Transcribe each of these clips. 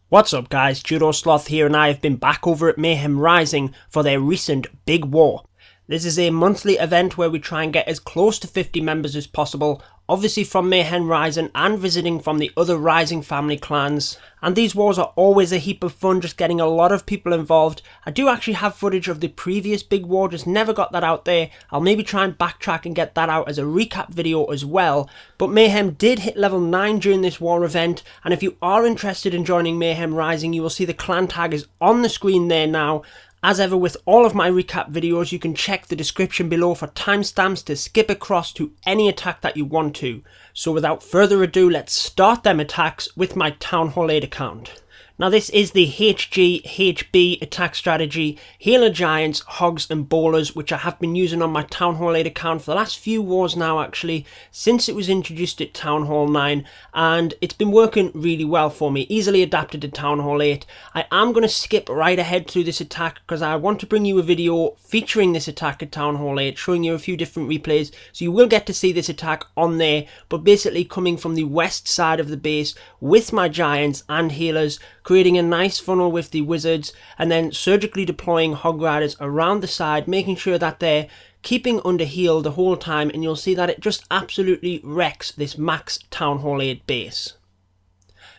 What's up guys, Judo, Sloth here, and I have been back over at Mayhem Rising for their recent big war. This is a monthly event where we try and get as close to 50 members as possible, obviously from Mayhem Rising and visiting from the other Rising family clans. And these wars are always a heap of fun, just getting a lot of people involved. I do actually have footage of the previous big war, just never got that out there. I'll maybe try and backtrack and get that out as a recap video as well. But Mayhem did hit level 9 during this war event, and if you are interested in joining Mayhem Rising, you will see the clan tag is on the screen there now. As ever with all of my recap videos, you can check the description below for timestamps to skip across to any attack that you want to. So without further ado, let's start them attacks with my Town Hall 8 account. Now this is the HGHB attack strategy, Healer Giants, Hogs and Bowlers, which I have been using on my Town Hall 8 account for the last few wars now actually, since it was introduced at Town Hall 9, and it's been working really well for me, easily adapted to Town Hall 8. I am going to skip right ahead through this attack because I want to bring you a video featuring this attack at Town Hall 8, showing you a few different replays, so you will get to see this attack on there, but basically coming from the west side of the base with my Giants and Healers, creating a nice funnel with the wizards, and then surgically deploying hog riders around the side, making sure that they're keeping under heal the whole time, and you'll see that it just absolutely wrecks this max Town Hall 8 base.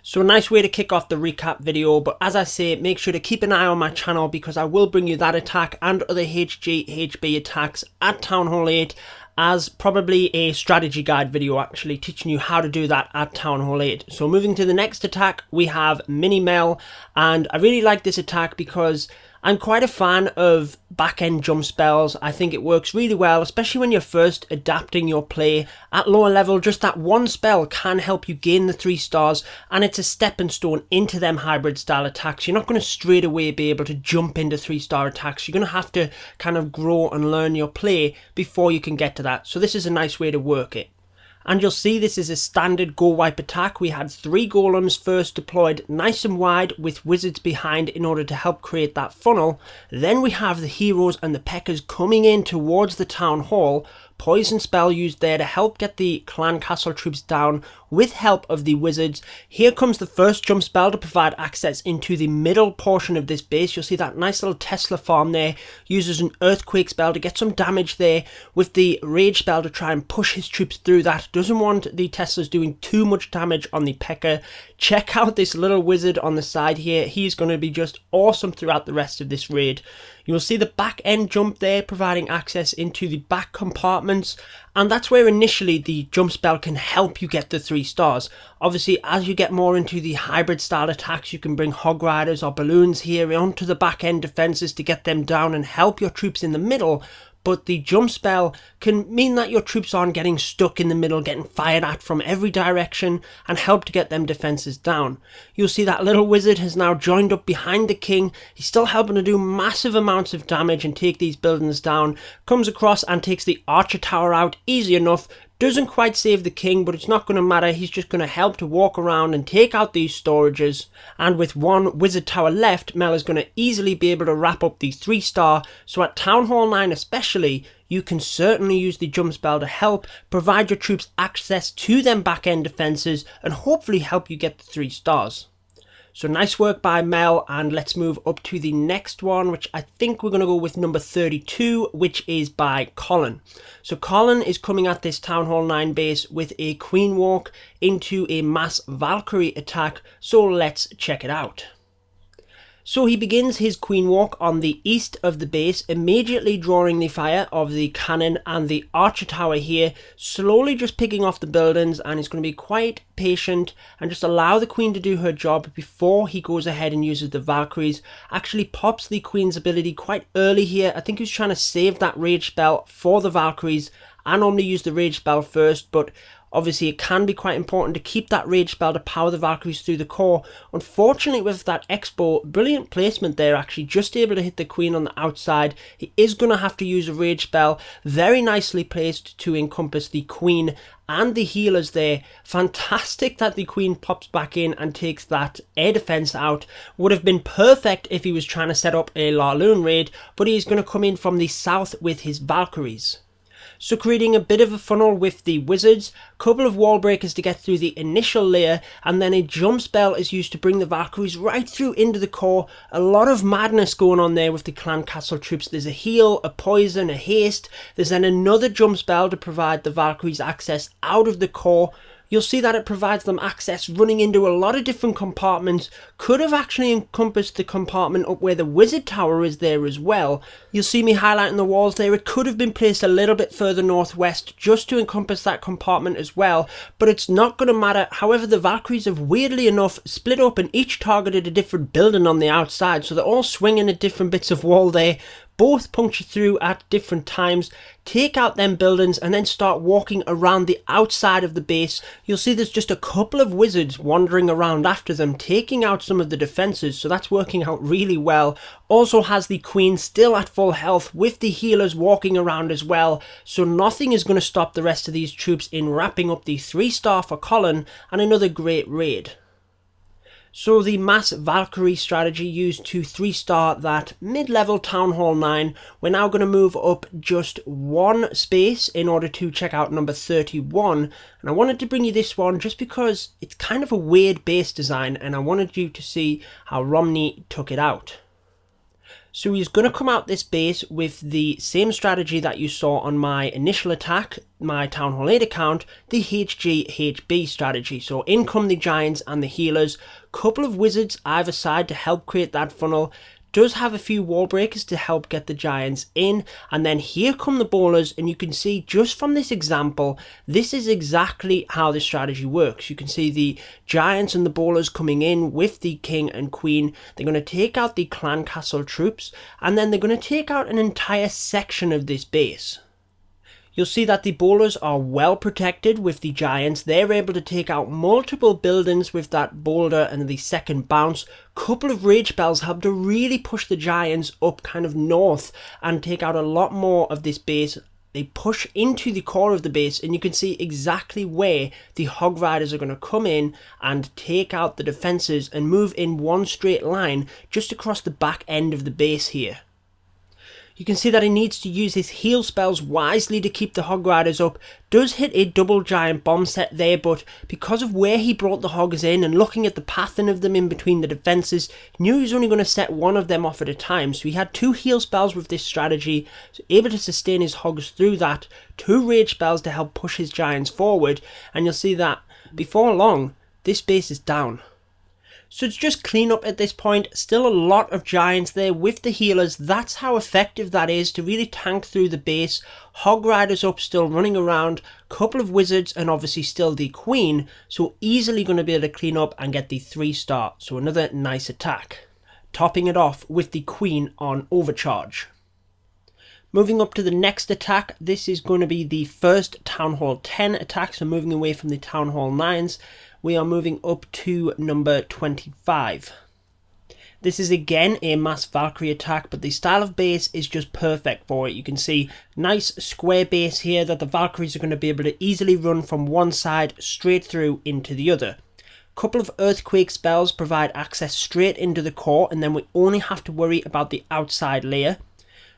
So a nice way to kick off the recap video, but as I say, make sure to keep an eye on my channel because I will bring you that attack and other HGHB attacks at Town Hall 8 as probably a strategy guide video, actually teaching you how to do that at Town Hall 8. So moving to the next attack, we have Mini Mel, and I really like this attack because I'm quite a fan of back-end jump spells. I think it works really well, especially when you're first adapting your play. At lower level, just that one spell can help you gain the 3 stars, and it's a stepping stone into them hybrid style attacks. You're not going to straight away be able to jump into 3-star attacks. You're going to have to kind of grow and learn your play before you can get to that. So this is a nice way to work it. And you'll see this is a standard GoWiPe attack. We had 3 golems first deployed nice and wide with wizards behind in order to help create that funnel. Then we have the heroes and the P.E.K.K.A.s coming in towards the town hall. Poison spell used there to help get the clan castle troops down with help of the wizards. Here comes the first jump spell to provide access into the middle portion of this base. You'll see that nice little Tesla farm there. Uses an earthquake spell to get some damage there with the rage spell to try and push his troops through that. Doesn't want the Teslas doing too much damage on the P.E.K.K.A. Check out this little wizard on the side here. He's going to be just awesome throughout the rest of this raid. You'll see the back end jump there providing access into the back compartments, and that's where initially the jump spell can help you get the 3 stars. Obviously as you get more into the hybrid style attacks, you can bring hog riders or balloons here onto the back end defenses to get them down and help your troops in the middle. But the jump spell can mean that your troops aren't getting stuck in the middle, getting fired at from every direction, and help to get them defenses down. You'll see that little wizard has now joined up behind the king. He's still helping to do massive amounts of damage and take these buildings down. Comes across and takes the archer tower out easy enough. Doesn't quite save the king, but it's not going to matter. He's just going to help to walk around and take out these storages. And with 1 wizard tower left, Mel is going to easily be able to wrap up the 3-star. So at Town Hall 9 especially, you can certainly use the jump spell to help provide your troops access to them back end defenses and hopefully help you get the 3 stars. So nice work by Mel, and let's move up to the next one, which I think we're going to go with number 32, which is by Colin. So Colin is coming at this Town Hall 9 base with a Queen Walk into a mass Valkyrie attack, so let's check it out. So he begins his Queen Walk on the east of the base, immediately drawing the fire of the cannon and the archer tower here, slowly just picking off the buildings, and he's going to be quite patient and just allow the queen to do her job before he goes ahead and uses the Valkyries. Actually pops the queen's ability quite early here. I think he was trying to save that rage spell for the Valkyries. I normally use the rage spell first, but obviously it can be quite important to keep that rage spell to power the Valkyries through the core. Unfortunately with that Expo, brilliant placement there actually, just able to hit the queen on the outside. He is going to have to use a rage spell, very nicely placed to encompass the queen and the healers there. Fantastic that the queen pops back in and takes that air defense out. Would have been perfect if he was trying to set up a Larloon raid, but he's going to come in from the south with his Valkyries. So creating a bit of a funnel with the wizards, couple of wall breakers to get through the initial layer, and then a jump spell is used to bring the Valkyries right through into the core. A lot of madness going on there with the clan castle troops. There's a heal, a poison, a haste. There's then another jump spell to provide the Valkyries access out of the core. You'll see that it provides them access running into a lot of different compartments. Could have actually encompassed the compartment up where the wizard tower is there as well. You'll see me highlighting the walls there. It could have been placed a little bit further northwest just to encompass that compartment as well, but it's not going to matter. However, the Valkyries have weirdly enough split up and each targeted a different building on the outside, so they're all swinging at different bits of wall there. Both puncture through at different times, take out them buildings, and then start walking around the outside of the base. You'll see there's just a couple of wizards wandering around after them, taking out some of the defenses, so that's working out really well. Also has the queen still at full health with the healers walking around as well, so nothing is going to stop the rest of these troops in wrapping up the 3-star for Colin and another great raid. So the mass Valkyrie strategy used to 3-star that mid-level Town Hall 9. We're now going to move up just one space in order to check out number 31. And I wanted to bring you this one just because it's kind of a weird base design and I wanted you to see how Romine took it out. So he's going to come out this base with the same strategy that you saw on my initial attack, my Town Hall 8 account, the HGHB strategy. So in come the giants and the healers, couple of wizards either side to help create that funnel. Does have a few wall breakers to help get the giants in, and then here come the bowlers, and you can see just from this example, this is exactly how the strategy works. You can see the giants and the bowlers coming in with the king and queen. They're going to take out the clan castle troops, and then they're going to take out an entire section of this base. You'll see that the bowlers are well protected with the giants. They're able to take out multiple buildings with that boulder and the second bounce. Couple of rage spells help to really push the giants up kind of north and take out a lot more of this base. They push into the core of the base and you can see exactly where the hog riders are going to come in and take out the defenses and move in one straight line just across the back end of the base here. You can see that he needs to use his heal spells wisely to keep the hog riders up. Does hit a double giant bomb set there, but because of where he brought the hogs in and looking at the pattern of them in between the defenses, he knew he was only going to set one of them off at a time. So he had 2 heal spells with this strategy, so able to sustain his hogs through that, 2 rage spells to help push his giants forward, and you'll see that before long, this base is down. So it's just clean up at this point. Still a lot of giants there with the healers. That's how effective that is to really tank through the base. Hog riders up still running around. Couple of wizards and obviously still the queen. So easily going to be able to clean up and get the 3-star. So another nice attack. Topping it off with the queen on overcharge. Moving up to the next attack. This is going to be the first Town Hall 10 attack. So moving away from the Town Hall 9s. We are moving up to number 25. This is again a mass Valkyrie attack, but the style of base is just perfect for it. You can see nice square base here that the Valkyries are going to be able to easily run from one side straight through into the other. Couple of earthquake spells provide access straight into the core, and then we only have to worry about the outside layer.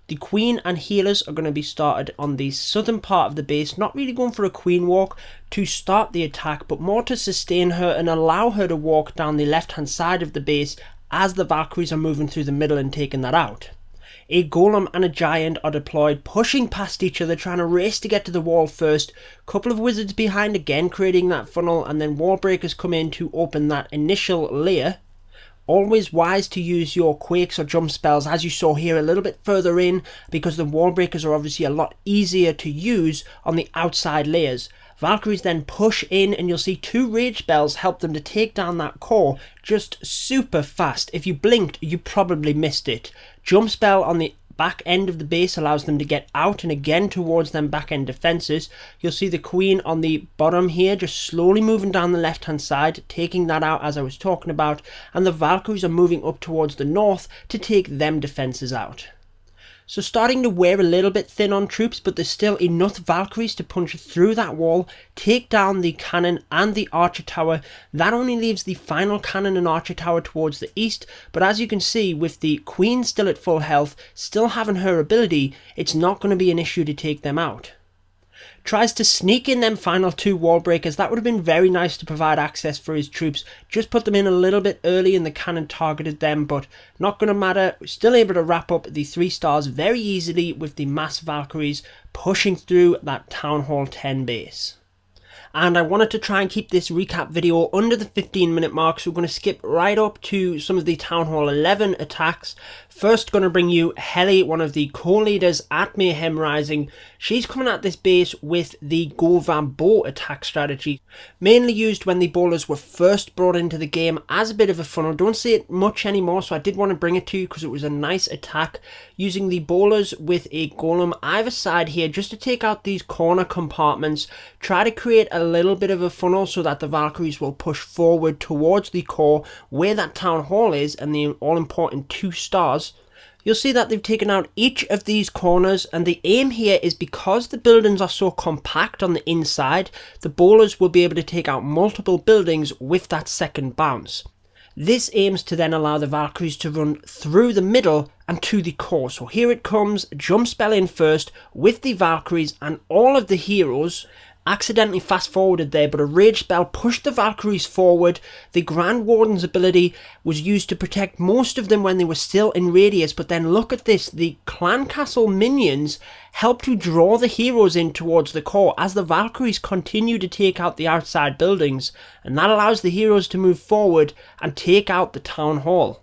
The queen and healers are going to be started on the southern part of the base, not really going for a queen walk to start the attack, but more to sustain her and allow her to walk down the left hand side of the base as the Valkyries are moving through the middle and taking that out. A golem and a giant are deployed, pushing past each other, trying to race to get to the wall first. Couple of wizards behind again, creating that funnel, and then wall breakers come in to open that initial layer. Always wise to use your quakes or jump spells, as you saw here, a little bit further in, because the wall breakers are obviously a lot easier to use on the outside layers. Valkyries then push in and you'll see 2 rage spells help them to take down that core just super fast. If you blinked, you probably missed it. Jump spell on the back end of the base allows them to get out and again towards them back end defenses. You'll see the queen on the bottom here just slowly moving down the left hand side, taking that out as I was talking about, and the Valkyries are moving up towards the north to take them defenses out. So starting to wear a little bit thin on troops, but there's still enough Valkyries to punch through that wall, take down the cannon and the archer tower. That only leaves the final cannon and archer tower towards the east, but as you can see, with the queen still at full health, still having her ability, it's not going to be an issue to take them out. tries to sneak in them final 2 wall breakers. That would have been very nice to provide access for his troops. Just put them in a little bit early and the cannon targeted them, but not going to matter. Still able to wrap up the 3 stars very easily with the mass Valkyries pushing through that Town Hall 10 base. And I wanted to try and keep this recap video under the 15-minute mark, so we're going to skip right up to some of the Town Hall 11 attacks. First, going to bring you Helly, one of the co-leaders at Mayhem Rising. She's coming at this base with the GoVaBo attack strategy, mainly used when the bowlers were first brought into the game as a bit of a funnel. Don't see it much anymore, so I did want to bring it to you because it was a nice attack, using the bowlers with a golem either side here just to take out these corner compartments, try to create a little bit of a funnel so that the Valkyries will push forward towards the core where that Town Hall is and the all-important 2 stars. You'll see that they've taken out each of these corners, and the aim here is because the buildings are so compact on the inside, the bowlers will be able to take out multiple buildings with that second bounce. This aims to then allow the Valkyries to run through the middle and to the core. So here it comes, jump spell in first with the Valkyries and all of the heroes. Accidentally fast forwarded there, but a rage spell pushed the Valkyries forward. The Grand Warden's ability was used to protect most of them when they were still in radius, but then look at this, the clan castle minions help to draw the heroes in towards the core as the Valkyries continue to take out the outside buildings, and that allows the heroes to move forward and take out the Town Hall.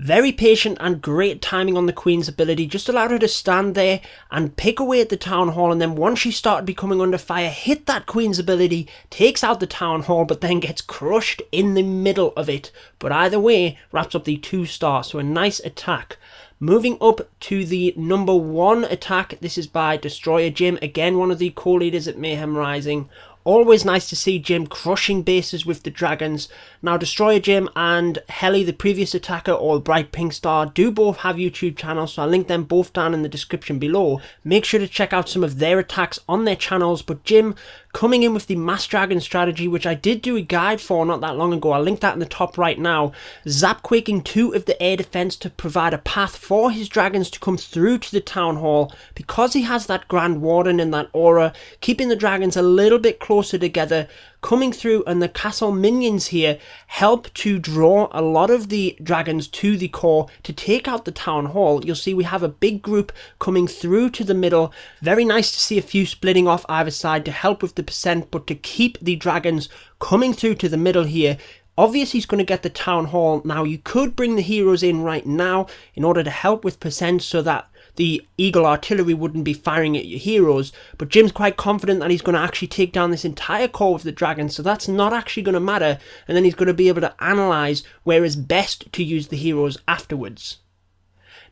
Very patient and great timing on the Queen's ability, just allowed her to stand there and pick away at the Town Hall, and then once she started becoming under fire, hit that Queen's ability, takes out the Town Hall, but then gets crushed in the middle of it. But either way, wraps up the 2 stars, so a nice attack. Moving up to the number 1 attack, this is by Destroyer Jim, again one of the co-leaders at Mayhem Rising. Always nice to see Jim crushing bases with the dragons. Now Destroyer Jim and Helly, the previous attacker, or Bright Pink Star, do both have YouTube channels, so I'll link them both down in the description below. Make sure to check out some of their attacks on their channels, but Jim coming in with the Mass Dragon strategy, which I did do a guide for not that long ago. I'll link that in the top right now. Zapquaking 2 of the air defense to provide a path for his dragons to come through to the Town Hall, because he has that Grand Warden and that aura, keeping the dragons a little bit closer together, coming through, and the castle minions here help to draw a lot of the dragons to the core to take out the Town Hall. You'll see we have a big group coming through to the middle. Very nice to see a few splitting off either side to help with the percent, but to keep the dragons coming through to the middle here. Obviously he's going to get the Town Hall. Now you could bring the heroes in right now in order to help with percent so that the Eagle Artillery wouldn't be firing at your heroes, but Jim's quite confident that he's going to actually take down this entire core with the dragons, so that's not actually going to matter, and then he's going to be able to analyse where it's best to use the heroes afterwards.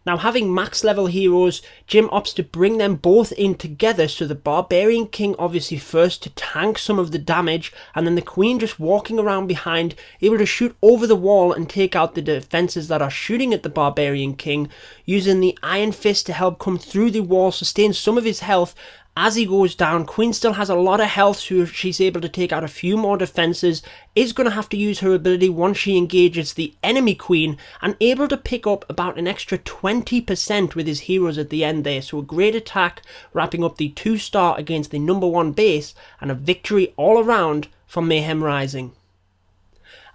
Now, having max level heroes, Jim opts to bring them both in together, so the Barbarian King obviously first to tank some of the damage, and then the Queen just walking around behind, able to shoot over the wall and take out the defences that are shooting at the Barbarian King, using the Iron Fist to help come through the wall, sustain some of his health. As he goes down, Queen still has a lot of health, so she's able to take out a few more defences, is going to have to use her ability once she engages the enemy Queen, and able to pick up about an extra 20% with his heroes at the end there. So a great attack, wrapping up the 2 star against the number 1 base, and a victory all around for Mayhem Rising.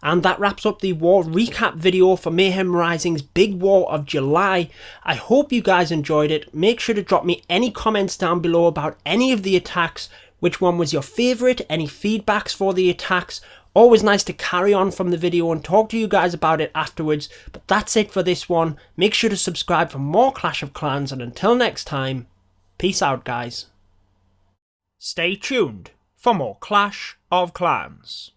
And that wraps up the war recap video for Mayhem Rising's Big War of July. I hope you guys enjoyed it. Make sure to drop me any comments down below about any of the attacks. Which one was your favourite? Any feedbacks for the attacks? Always nice to carry on from the video and talk to you guys about it afterwards. But that's it for this one. Make sure to subscribe for more Clash of Clans, and until next time, peace out guys. Stay tuned for more Clash of Clans.